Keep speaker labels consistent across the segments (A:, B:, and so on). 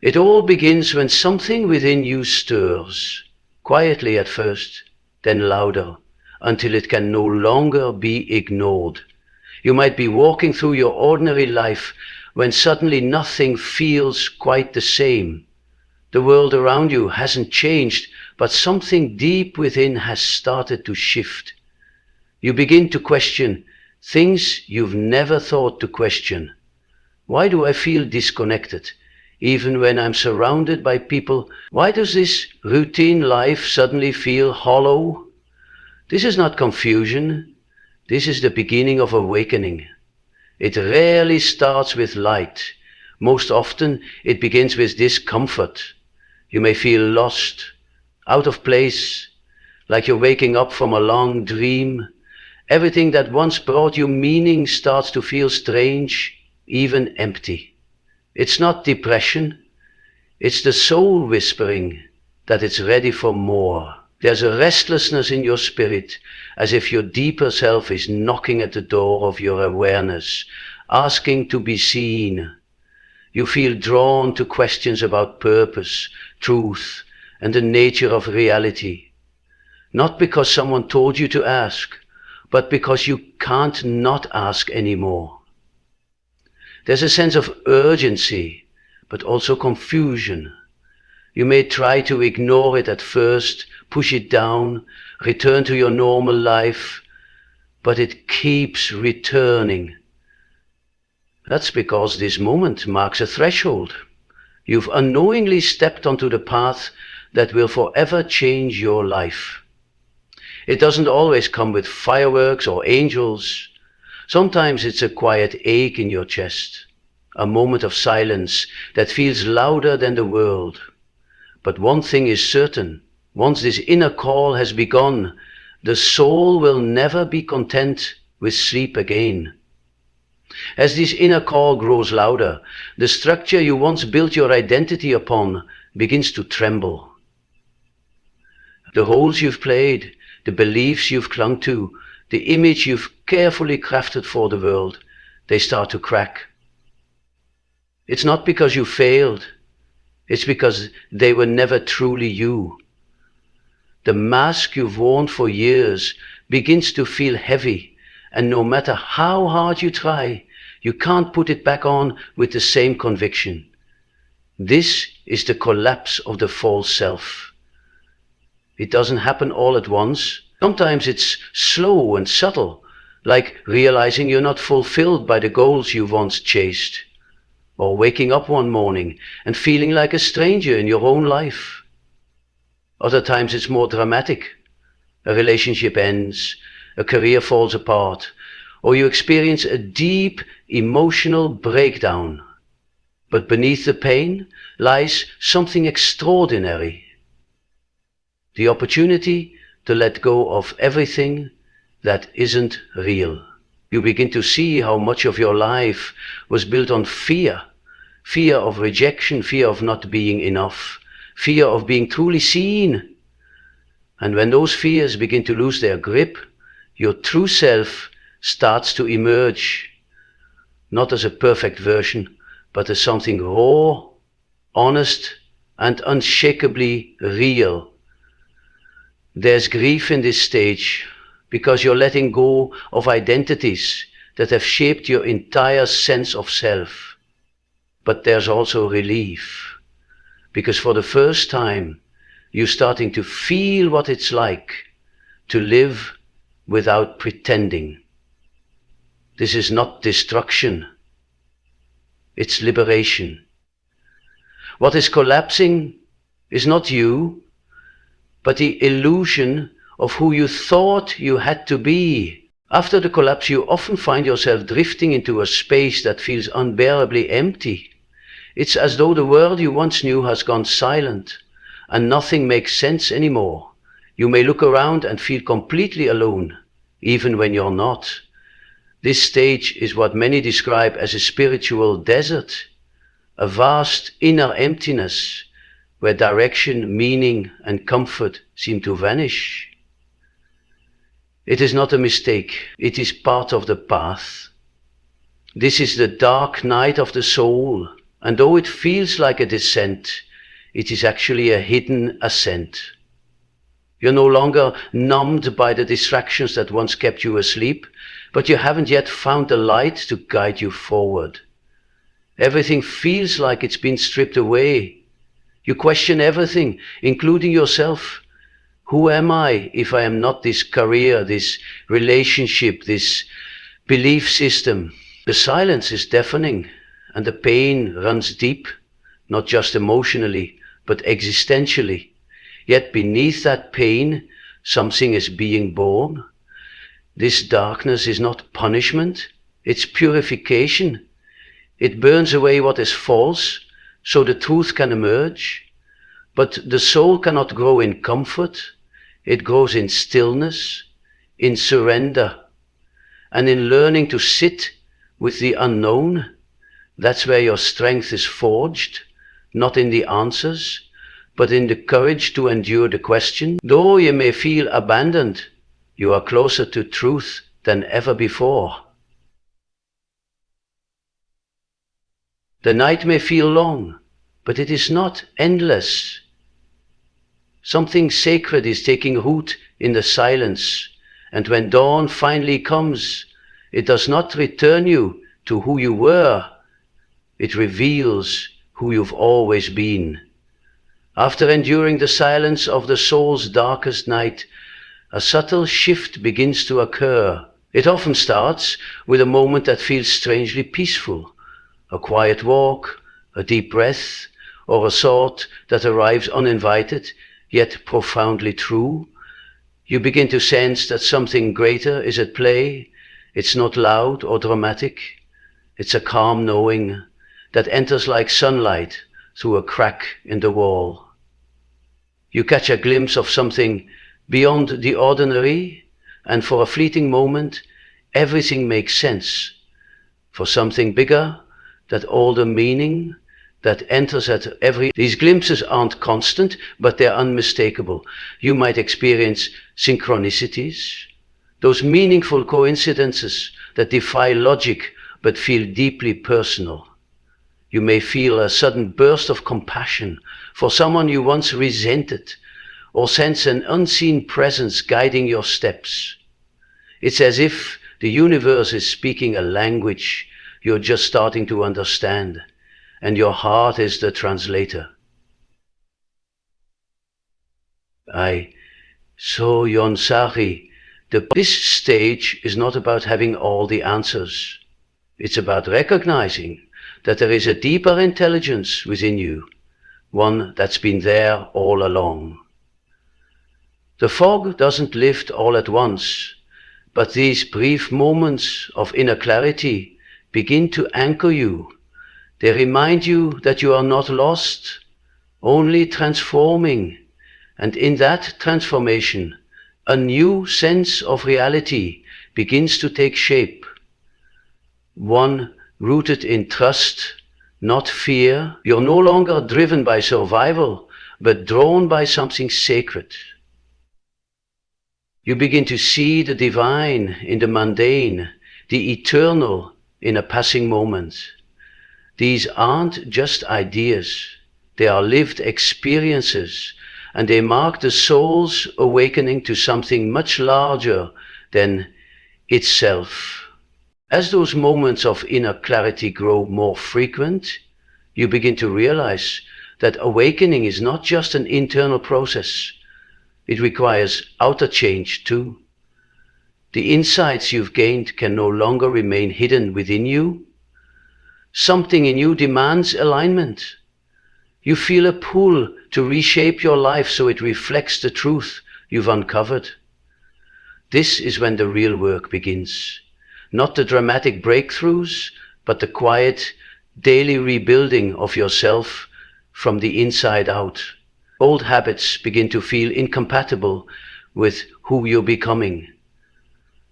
A: It all begins when something within you stirs, quietly at first, then louder, until it can no longer be ignored. You might be walking through your ordinary life when suddenly nothing feels quite the same. The world around you hasn't changed, but something deep within has started to shift. You begin to question things you've never thought to question. Why do I feel disconnected? Even when I'm surrounded by people, why does this routine life suddenly feel hollow? This is not confusion. This is the beginning of awakening. It rarely starts with light. Most often it begins with discomfort. You may feel lost, out of place, like you're waking up from a long dream. Everything that once brought you meaning starts to feel strange, even empty. It's not depression, it's the soul whispering that it's ready for more. There's a restlessness in your spirit, as if your deeper self is knocking at the door of your awareness, asking to be seen. You feel drawn to questions about purpose, truth, and the nature of reality. Not because someone told you to ask, but because you can't not ask anymore. There's a sense of urgency, but also confusion. You may try to ignore it at first, push it down, return to your normal life, but it keeps returning. That's because this moment marks a threshold. You've unknowingly stepped onto the path that will forever change your life. It doesn't always come with fireworks or angels. Sometimes it's a quiet ache in your chest, a moment of silence that feels louder than the world. But one thing is certain, once this inner call has begun, the soul will never be content with sleep again. As this inner call grows louder, the structure you once built your identity upon begins to tremble. The roles you've played, the beliefs you've clung to, the image you've carefully crafted for the world, they start to crack. It's not because you failed, it's because they were never truly you. The mask you've worn for years begins to feel heavy, and no matter how hard you try, you can't put it back on with the same conviction. This is the collapse of the false self. It doesn't happen all at once. Sometimes it's slow and subtle, like realizing you're not fulfilled by the goals you once chased, or waking up one morning and feeling like a stranger in your own life. Other times it's more dramatic. A relationship ends, a career falls apart, or you experience a deep emotional breakdown. But beneath the pain lies something extraordinary. The opportunity to let go of everything that isn't real. You begin to see how much of your life was built on fear. Fear of rejection, fear of not being enough, fear of being truly seen. And when those fears begin to lose their grip, your true self starts to emerge, not as a perfect version, but as something raw, honest, and unshakably real. There's grief in this stage, because you're letting go of identities that have shaped your entire sense of self. But there's also relief, because for the first time, you're starting to feel what it's like to live without pretending. This is not destruction, it's liberation. What is collapsing is not you, but the illusion of who you thought you had to be. After the collapse, you often find yourself drifting into a space that feels unbearably empty. It's as though the world you once knew has gone silent, and nothing makes sense anymore. You may look around and feel completely alone, even when you're not. This stage is what many describe as a spiritual desert, a vast inner emptiness, where direction, meaning, and comfort seem to vanish. It is not a mistake, it is part of the path. This is the dark night of the soul, And though it feels like a descent, it is actually a hidden ascent. You're no longer numbed by the distractions that once kept you asleep, but you haven't yet found the light to guide you forward. Everything feels like it's been stripped away. You question everything, including yourself. Who am I if I am not this career, this relationship, this belief system? The silence is deafening, and the pain runs deep, not just emotionally, but existentially. Yet beneath that pain, something is being born. This darkness is not punishment, it's purification. It burns away what is false, so the truth can emerge. But the soul cannot grow in comfort, it grows in stillness, in surrender, and in learning to sit with the unknown. That's where your strength is forged, not in the answers, but in the courage to endure the question. Though you may feel abandoned, you are closer to truth than ever before. The night may feel long, but it is not endless. Something sacred is taking root in the silence, and when dawn finally comes, it does not return you to who you were, it reveals who you've always been. After enduring the silence of the soul's darkest night, a subtle shift begins to occur. It often starts with a moment that feels strangely peaceful, a quiet walk, a deep breath, or a thought that arrives uninvited, yet profoundly true. You begin to sense that something greater is at play. It's not loud or dramatic. It's a calm knowing that enters like sunlight through a crack in the wall. You catch a glimpse of something beyond the ordinary, and for a fleeting moment, everything makes sense. For something bigger, that older meaning that enters at every... These glimpses aren't constant, but they're unmistakable. You might experience synchronicities, those meaningful coincidences that defy logic but feel deeply personal. You may feel a sudden burst of compassion for someone you once resented, or sense an unseen presence guiding your steps. It's as if the universe is speaking a language you're just starting to understand, and your heart is the translator. So Yonsari, this stage is not about having all the answers. It's about recognizing that there is a deeper intelligence within you, one that's been there all along. The fog doesn't lift all at once, but these brief moments of inner clarity begin to anchor you. They remind you that you are not lost, only transforming, and in that transformation, a new sense of reality begins to take shape. One rooted in trust, not fear. You're no longer driven by survival, but drawn by something sacred. You begin to see the divine in the mundane, the eternal in a passing moment. These aren't just ideas, they are lived experiences, and they mark the soul's awakening to something much larger than itself. As those moments of inner clarity grow more frequent, you begin to realize that awakening is not just an internal process. It requires outer change too. The insights you've gained can no longer remain hidden within you. Something in you demands alignment. You feel a pull to reshape your life so it reflects the truth you've uncovered. This is when the real work begins. Not the dramatic breakthroughs, but the quiet, daily rebuilding of yourself from the inside out. Old habits begin to feel incompatible with who you're becoming.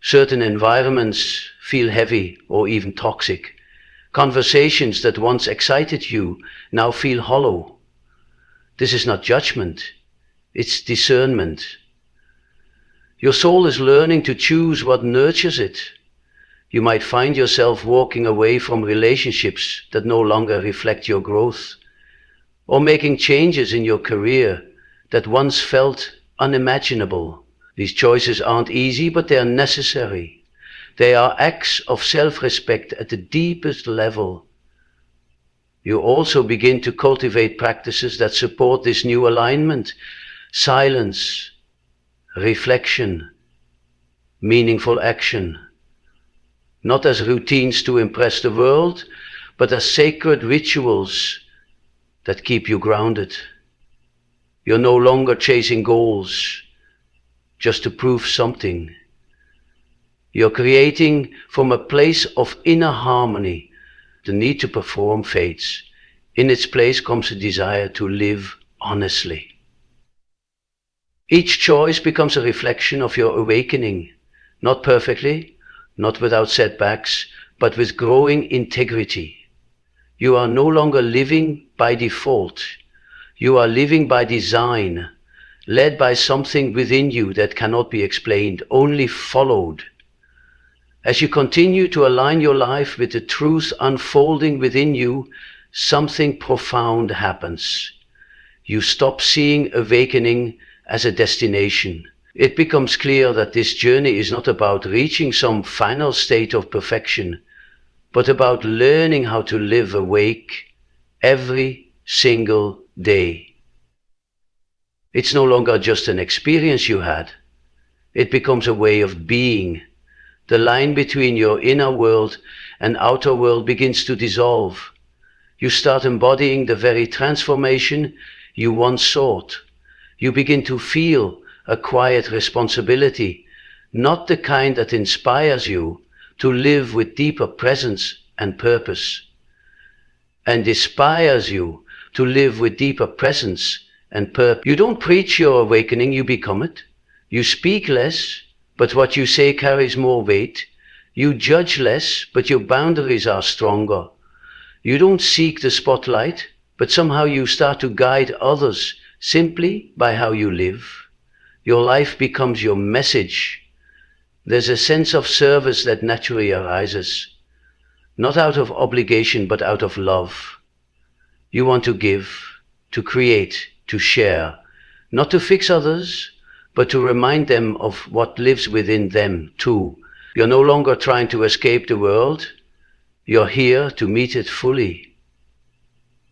A: Certain environments feel heavy or even toxic. Conversations that once excited you now feel hollow. This is not judgment, it's discernment. Your soul is learning to choose what nurtures it. You might find yourself walking away from relationships that no longer reflect your growth, or making changes in your career that once felt unimaginable. These choices aren't easy, but they are necessary. They are acts of self-respect at the deepest level. You also begin to cultivate practices that support this new alignment: silence, reflection, meaningful action. Not as routines to impress the world, but as sacred rituals that keep you grounded. You're no longer chasing goals just to prove something. You're creating from a place of inner harmony. The need to perform fades. In its place comes a desire to live honestly. Each choice becomes a reflection of your awakening, not perfectly, not without setbacks, but with growing integrity. You are no longer living by default. You are living by design, led by something within you that cannot be explained, only followed. As you continue to align your life with the truth unfolding within you, something profound happens. You stop seeing awakening as a destination. It becomes clear that this journey is not about reaching some final state of perfection, but about learning how to live awake every single day. It's no longer just an experience you had. It becomes a way of being. The line between your inner world and outer world begins to dissolve. You start embodying the very transformation you once sought. You begin to feel a quiet responsibility, not the kind that inspires you, to live with deeper presence and purpose, and inspires you to live with deeper presence and purpose. You don't preach your awakening, you become it. You speak less, but what you say carries more weight. You judge less, but your boundaries are stronger. You don't seek the spotlight, but somehow you start to guide others simply by how you live. Your life becomes your message. There's a sense of service that naturally arises, not out of obligation, but out of love. You want to give, to create, to share, not to fix others, but to remind them of what lives within them too. You're no longer trying to escape the world. You're here to meet it fully,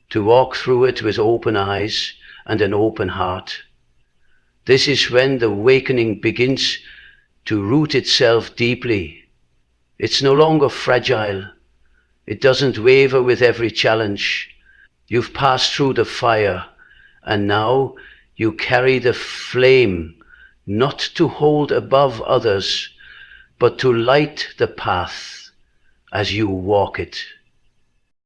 A: to walk through it with open eyes and an open heart. This is when the awakening begins to root itself deeply. It's no longer fragile. It doesn't waver with every challenge. You've passed through the fire, and now you carry the flame, not to hold above others, but to light the path as you walk it.